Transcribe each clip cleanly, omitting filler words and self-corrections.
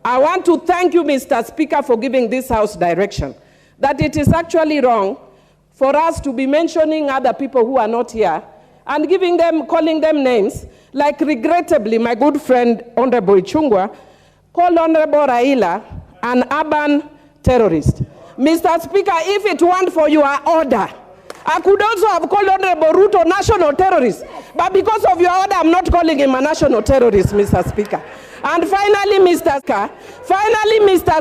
I want to thank you, Mr. Speaker, for giving this House direction that it is actually wrong for us to be mentioning other people who are not here and calling them names, like regrettably my good friend Honorable Ichung'wah called Honorable Raila an urban terrorist. Mr. Speaker, if it weren't for your order, I could also have called Honorable Ruto national terrorist, but because of your order, I'm not calling him a national terrorist, Mr. Speaker. And finally, Mr.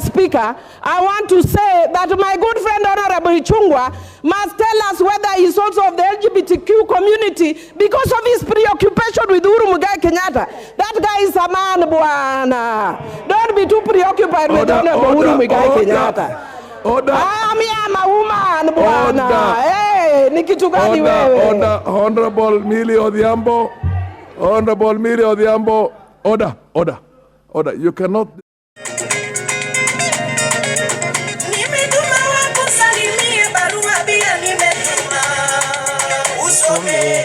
Speaker, I want to say that my good friend Honorable Ichung'wah must tell us whether he's also of the LGBTQ community because of his preoccupation with Uhuru Muigai Kenyatta. That guy is a man, bwana. Don't be too preoccupied with Honorable Uhuru Muigai Kenyatta. Order. I'm a woman, bwana. Hey, ni kitu gani wewe? Honorable Millie Odhiambo. Honorable Millie Odhiambo. Order. You cannot. Nimetuma wakusalimie barua pia nimetuma usome.